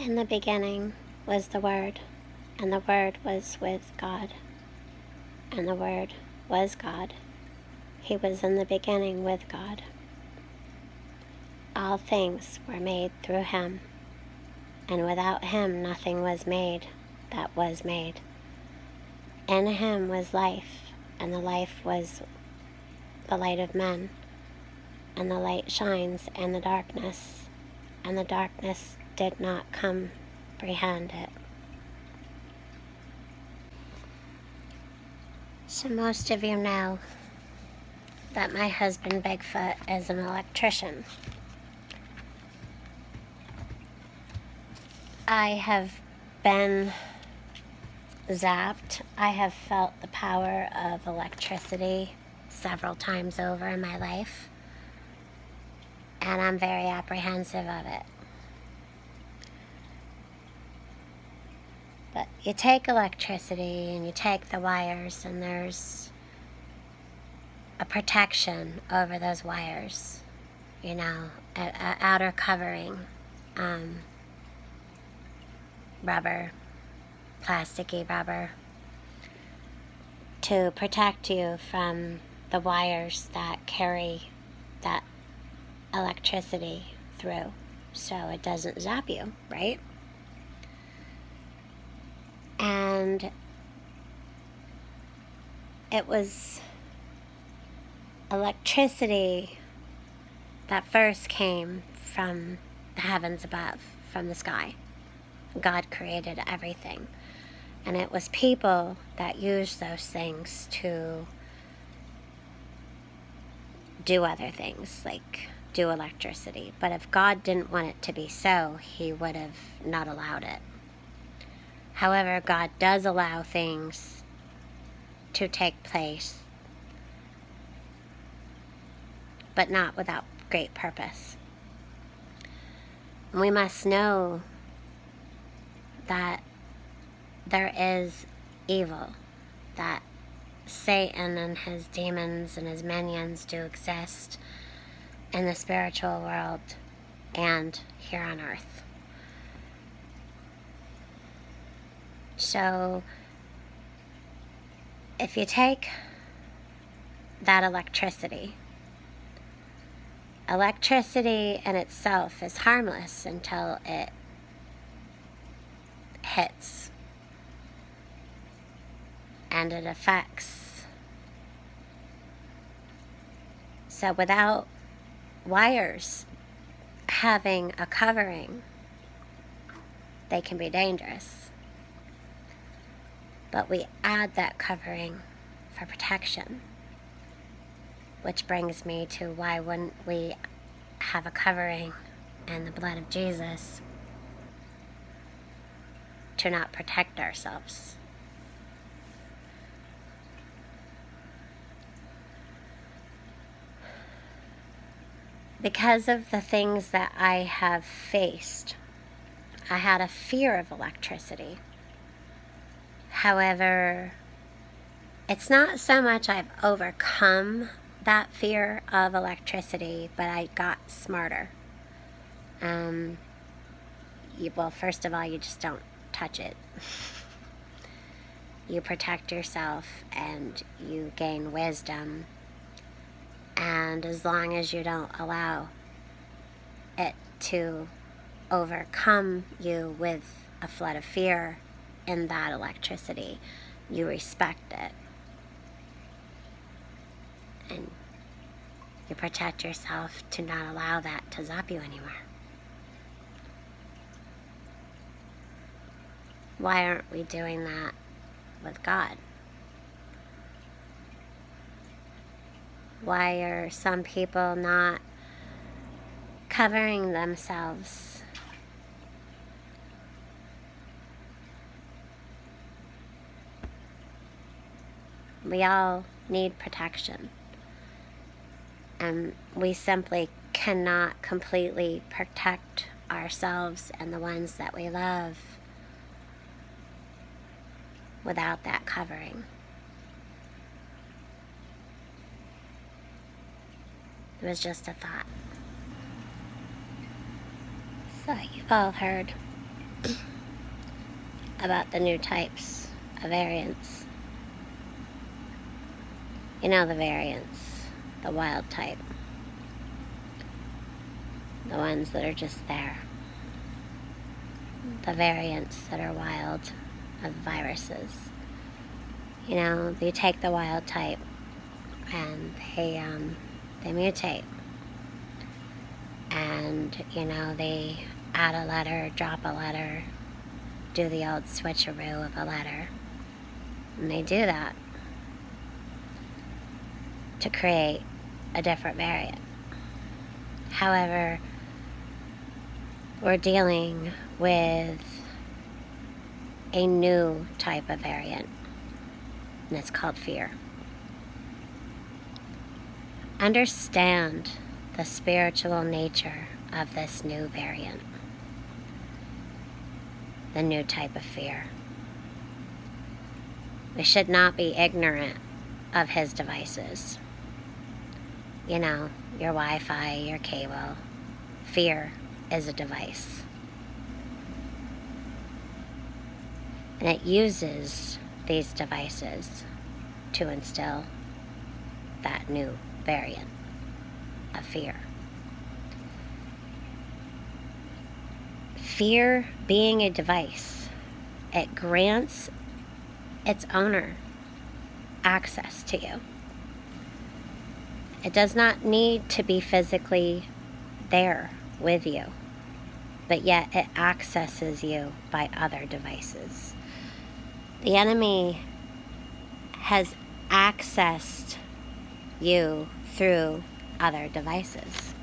In the beginning was the Word, and the Word was with God, and the Word was God. He was in the beginning with God. All things were made through him, and without him nothing was made that was made. In him was life, and the life was the light of men. And the light shines in the darkness, and the darkness did not comprehend it. So most of you know that my husband Bigfoot is an electrician. I have been zapped. I have felt the power of electricity several times over in my life, and I'm very apprehensive of it. But you take electricity and you take the wires, and there's a protection over those wires, you know, an outer covering, rubber, plasticky rubber, to protect you from the wires that carry that electricity through, so it doesn't zap you, right? And it was electricity that first came from the heavens above, from the sky. God created everything. And it was people that used those things to do other things, like do electricity. But if God didn't want it to be so, he would have not allowed it. However, God does allow things to take place, but not without great purpose. And we must know that there is evil, that Satan and his demons and his minions do exist in the spiritual world and here on earth. So if you take that electricity in itself is harmless until it hits and it affects. So without wires having a covering, they can be dangerous. But we add that covering for protection, which brings me to why wouldn't we have a covering in the blood of Jesus to not protect ourselves? Because of the things that I have faced, I had a fear of electricity. However, it's not so much I've overcome that fear of electricity, but I got smarter. Well, first of all, you just don't touch it. You protect yourself and you gain wisdom. And as long as you don't allow it to overcome you with a flood of fear in that electricity, you respect it. And you protect yourself to not allow that to zap you anymore. Why aren't we doing that with God? Why are some people not covering themselves? We all need protection. And we simply cannot completely protect ourselves and the ones that we love without that covering. It was just a thought. So you've all heard about the new types of variants. You know the variants, the wild type, the ones that are just there, the variants that are wild of viruses. You know, you take the wild type and they mutate, and you know, they add a letter, drop a letter, do the old switcheroo of a letter, and they do that to create a different variant. However, we're dealing with a new type of variant, and it's called fear. Understand the spiritual nature of this new variant, the new type of fear. We should not be ignorant of his devices. You know, your Wi-Fi, your cable. Fear is a device. And it uses these devices to instill that new variant of fear. Fear being a device, it grants its owner access to you. It does not need to be physically there with you, but yet it accesses you by other devices. The enemy has accessed you through other devices.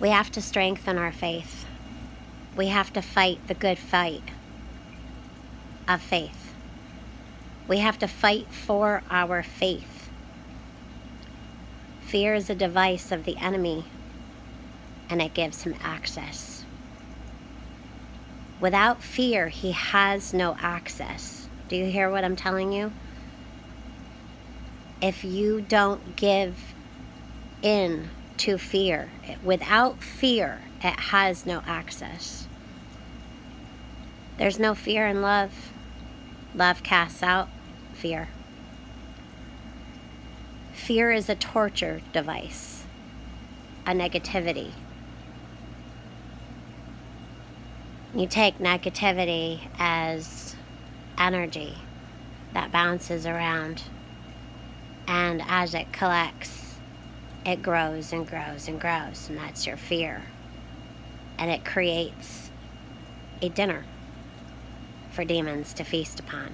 We have to strengthen our faith. We have to fight the good fight of faith. We have to fight for our faith. Fear is a device of the enemy, and it gives him access. Without fear, he has no access. Do you hear what I'm telling you? If you don't give in to fear, without fear, it has no access. There's no fear in love. Love casts out fear. Fear is a torture device, a negativity. You take negativity as energy that bounces around, and as it collects, it grows and grows and grows, and that's your fear. And it creates a dinner for demons to feast upon.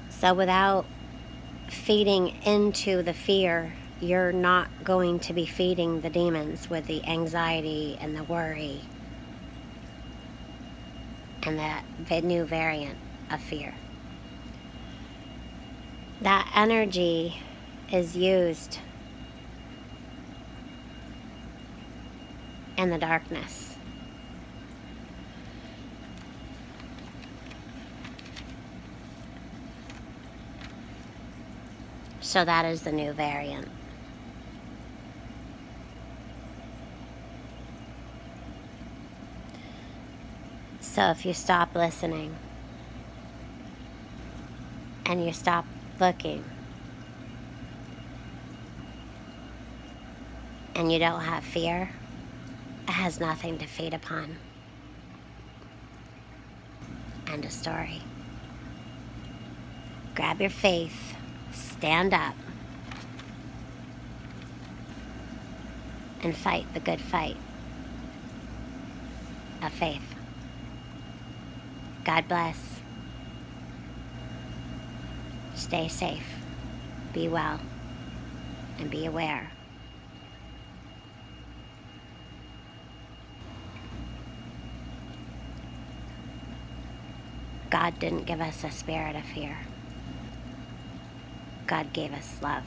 So without feeding into the fear, you're not going to be feeding the demons with the anxiety and the worry and the new variant of fear. That energy is used in the darkness. So that is the new variant. So if you stop listening and you stop looking and you don't have fear, it has nothing to feed upon. End of story. Grab your faith, stand up, and fight the good fight of faith. God bless. Stay safe, be well, and be aware. God didn't give us a spirit of fear. God gave us love.